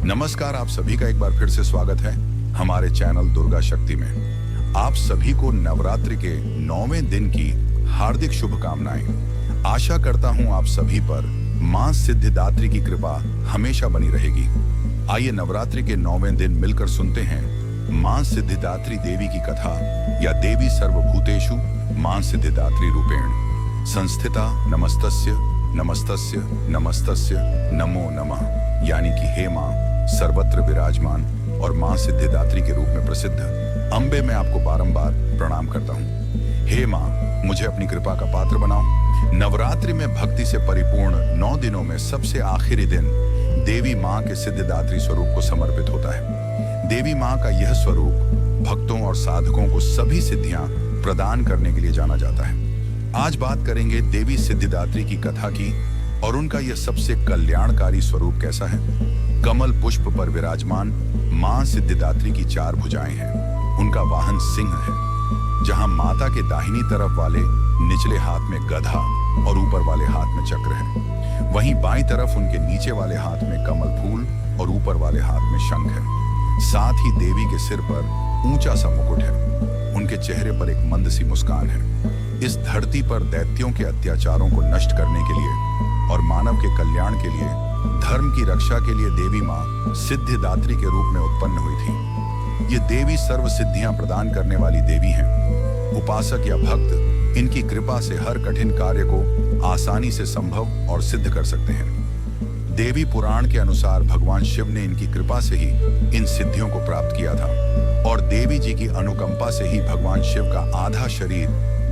नमस्कार, आप सभी का एक बार फिर से स्वागत है हमारे चैनल दुर्गा शक्ति में। आप सभी को नवरात्रि के 9वें दिन की हार्दिक शुभकामनाएं। आशा करता हूं आप सभी पर मां सिद्धिदात्री की कृपा हमेशा बनी रहेगी। आइए नवरात्रि के 9वें दिन मिलकर सुनते हैं मां सिद्धिदात्री देवी की कथा या देवी सर्वभूतेषु मां सिद्धिदात्री रूपेण संस्थिता नमस्तस्य नमस्तस्य नमस्तस्य नमो नमः। यानी कि हे मां सर्वत्र विराजमान और मां सिद्धिदात्री के रूप में प्रसिद्ध अंबे, मैं आपको बारंबार प्रणाम करता हूं। हे मां, मुझे अपनी कृपा का पात्र बनाओ। नवरात्रि में भक्ति से परिपूर्ण 9 दिनों में सबसे आखिरी दिन देवी मां के सिद्धिदात्री स्वरूप को समर्पित होता है। देवी मां का यह स्वरूप भक्तों और साधकों को सभी सिद्धियां प्रदान करने के लिए जाना जाता है। आज बात करेंगे देवी सिद्धिदात्री की कथा की और उनका यह सबसे कल्याणकारी स्वरूप कैसा है। कमल पुष्प पर विराजमान मां सिद्धिदात्री की 4 भुजाएं हैं। उनका वाहन सिंह है। जहां माता के दाहिनी तरफ वाले निचले हाथ में गधा और ऊपर वाले हाथ में चक्र है, वहीं बाईं तरफ उनके नीचे वाले हाथ में कमल फूल और ऊपर वाले हाथ में शंख है। साथ ही देवी के सिर पर ऊंचा सा मुकुट है। उनके चेहरे पर एक मंद सी मुस्कान है। इस धरती पर दैत्यों के अत्याचारों को नष्ट करने के लिए और मानव के कल्याण के लिए, धर्म की रक्षा के लिए देवी मां सिद्धिदात्री के रूप में उत्पन्न हुई थी। ये देवी सर्व सिद्धियां प्रदान करने वाली देवी हैं। उपासक या भक्त इनकी कृपा से हर कठिन कार्य को आसानी से संभव और सिद्ध कर सकते हैं। देवी पुराण के अनुसार भगवान शिव ने इनकी कृपा से ही इन सिद्धियों को प्राप्त किया था और देवी जी की अनुकंपा से ही भगवान शिव का आधा शरीर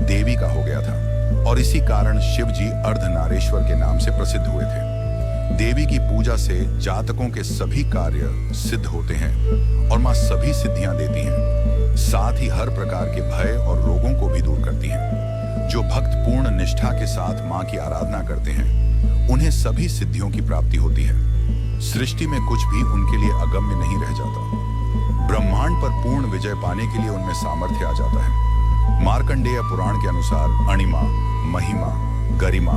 देवी का हो गया था और इसी कारण शिव जी अर्धनारेश्वर के नाम से प्रसिद्ध हुए थे। देवी की पूजा से जातकों के सभी कार्य सिद्ध होते हैं और मां सभी सिद्धियां देती हैं। साथ ही हर प्रकार के भय और रोगों को भी दूर करती हैं। जो भक्त पूर्ण निष्ठा के साथ मां की आराधना करते हैं उन्हें सभी सिद्धियों की प्राप्ति होती है। सृष्टि में कुछ भी उनके लिए अगम्य नहीं रह जाता। ब्रह्मांड पर पूर्ण विजय पाने के लिए उनमें सामर्थ्य आ जाता है। मार्कंडेय पुराण के अनुसार अणिमा, महिमा, गरिमा,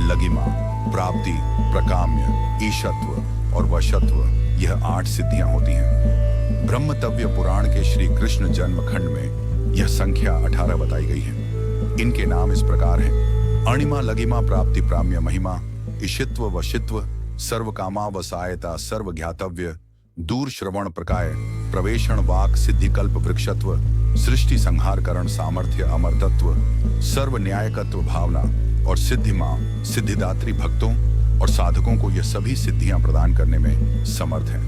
लगिमा, प्राप्ति, प्रकाम्य, ईशत्व और वशत्व, यह 8 सिद्धियां होती हैं। ब्रह्मतव्य पुराण के श्री कृष्ण जन्म खंड में यह संख्या 18 बताई गई है। इनके नाम इस प्रकार हैं: अणिमा, लगिमा, प्राप्ति, प्राम्य, महिमा, ईशित्व, वशित्व, सर्व कामा वसायता, सर्व ज्ञातव्य, दूर श्रवण प्रकाय, प्रवेशण वाक, सिद्धिकल्प, वृक्षत्व, सृष्टि संहार करण, सामर्थ्य, अमरतत्व, सर्व न्यायकत्व, भावना और सिद्धि मां सिद्धिदात्री भक्तों और साधकों को यह सभी सिद्धियां प्रदान करने में समर्थ है।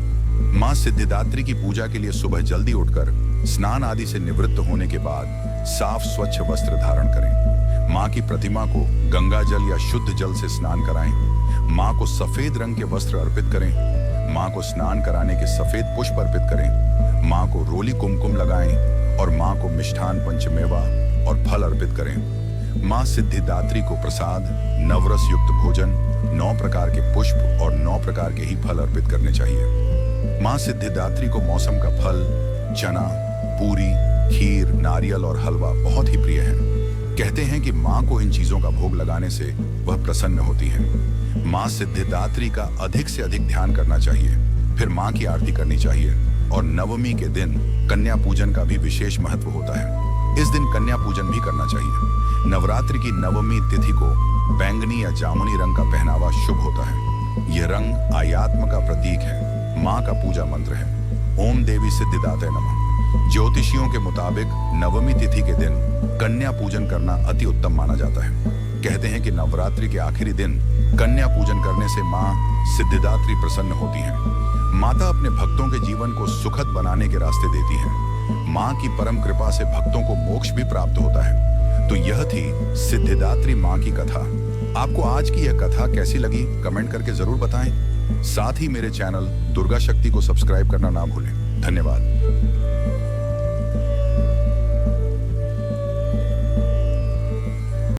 मां सिद्धिदात्री की पूजा के लिए सुबह जल्दी उठकर स्नान आदि से निवृत्त होने के बाद साफ स्वच्छ वस्त्र धारण करें। मां की प्रतिमा को गंगा जल या शुद्ध जल से स्नान कराएं। मां को सफेद रंग के वस्त्र अर्पित करें। मां को स्नान कराने के सफेद पुष्प अर्पित करें। मां को रोली कुमकुम लगाएं और मां को मिष्ठान, पंचमेवा और फल अर्पित करें। मां सिद्धिदात्री को प्रसाद, नवरस युक्त भोजन, 9 प्रकार के पुष्प और 9 प्रकार के ही फल अर्पित करने चाहिए। मां सिद्धिदात्री को मौसम का फल, चना, पूरी, खीर, नारियल और हलवा बहुत ही प्रिय है। कहते हैं कि मां को इन चीजों का भोग लगाने से वह प्रसन्न होती है। मां सिद्धिदात्री का अधिक से अधिक ध्यान करना चाहिए। फिर मां की आरती करनी चाहिए और नवमी के दिन कन्या पूजन का भी विशेष महत्व होता है। इस दिन कन्या पूजन भी करना चाहिए। नवरात्रि की नवमी तिथि को बैंगनी या जामुनी रंग का पहनावा शुभ होता है। यह रंग आध्यात्म का प्रतीक है। मां का पूजा मंत्र है ओम देवी सिद्धिदाते नमः। ज्योतिषियों के मुताबिक नवमी तिथि के दिन कन्या पूजन करना अति उत्तम माना जाता है। कहते हैं कि नवरात्रि के आखिरी दिन कन्या पूजन करने से मां सिद्धिदात्री प्रसन्न होती हैं। माता अपने भक्तों के जीवन को सुखद बनाने के रास्ते देती है। मां की परम कृपा से भक्तों को मोक्ष भी प्राप्त होता है। तो यह थी सिद्धिदात्री मां की कथा। आपको आज की यह कथा कैसी लगी कमेंट करके जरूर बताएं। साथ ही मेरे चैनल दुर्गा शक्ति को सब्सक्राइब करना ना भूलें। धन्यवाद।